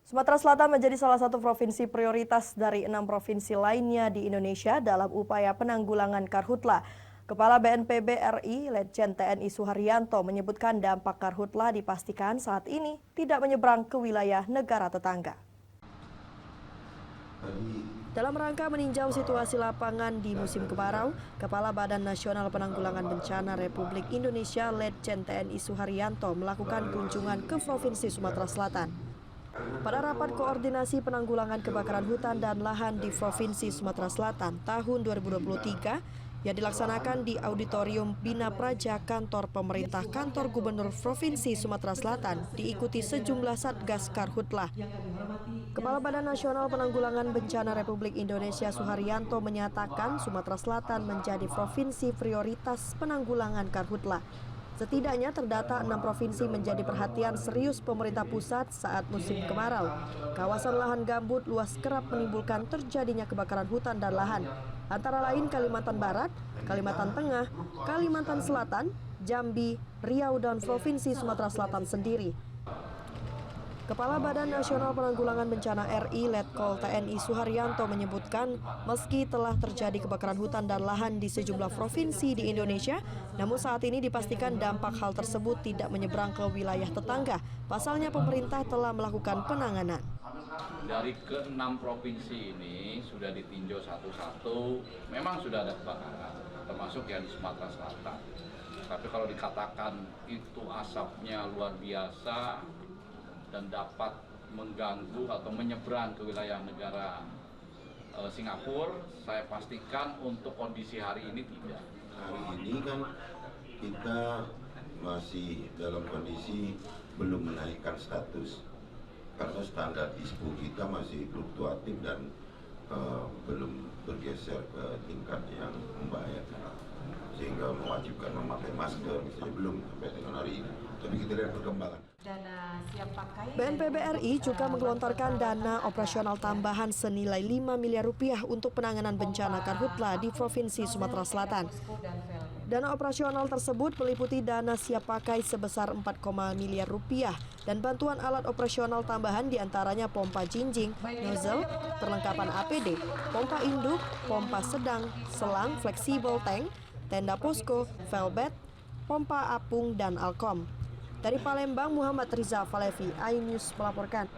Sumatera Selatan menjadi salah satu provinsi prioritas dari 6 provinsi lainnya di Indonesia dalam upaya penanggulangan karhutla. Kepala BNPB RI, Letjen TNI Suharyanto menyebutkan dampak karhutla dipastikan saat ini tidak menyeberang ke wilayah negara tetangga. Dalam rangka meninjau situasi lapangan di musim kemarau, Kepala Badan Nasional Penanggulangan Bencana Republik Indonesia Letjen TNI Suharyanto melakukan kunjungan ke Provinsi Sumatera Selatan. Pada rapat koordinasi penanggulangan kebakaran hutan dan lahan di Provinsi Sumatera Selatan tahun 2023 yang dilaksanakan di Auditorium Bina Praja Kantor Pemerintah Kantor Gubernur Provinsi Sumatera Selatan diikuti sejumlah satgas karhutla. Kepala Badan Nasional Penanggulangan Bencana Republik Indonesia Suharyanto menyatakan Sumatera Selatan menjadi provinsi prioritas penanggulangan karhutla. Setidaknya terdata 6 provinsi menjadi perhatian serius pemerintah pusat saat musim kemarau. Kawasan lahan gambut luas kerap menimbulkan terjadinya kebakaran hutan dan lahan, antara lain Kalimantan Barat, Kalimantan Tengah, Kalimantan Selatan, Jambi, Riau, dan Provinsi Sumatera Selatan sendiri. Kepala Badan Nasional Penanggulangan Bencana RI Letkol TNI Suharyanto menyebutkan meski telah terjadi kebakaran hutan dan lahan di sejumlah provinsi di Indonesia, namun saat ini dipastikan dampak hal tersebut tidak menyeberang ke wilayah tetangga. Pasalnya pemerintah telah melakukan penanganan. Dari ke-6 provinsi ini sudah ditinjau satu-satu, memang sudah ada kebakaran, termasuk yang di Sumatera Selatan. Tapi kalau dikatakan itu asapnya luar biasa dan dapat mengganggu atau menyeberang ke wilayah negara Singapura, saya pastikan untuk kondisi hari ini tidak. Hari ini kan kita masih dalam kondisi belum menaikkan status karena standar ISPO kita masih fluktuatif dan belum bergeser ke tingkat yang membahayakan sehingga mewajibkan memakai masker, misalnya belum sampai dengan hari ini. Tapi kita lihat perkembangan. BNPB RI juga menggelontorkan dana operasional tambahan senilai 5 miliar rupiah untuk penanganan bencana karhutla di Provinsi Sumatera Selatan. Dana operasional tersebut meliputi dana siap pakai sebesar 4, miliar rupiah dan bantuan alat operasional tambahan diantaranya pompa jinjing, nozzle, perlengkapan APD, pompa induk, pompa sedang, selang fleksibel tank, tenda posko, velvet, pompa apung, dan alkom. Dari Palembang, Muhammad Riza Falevi, iNews melaporkan.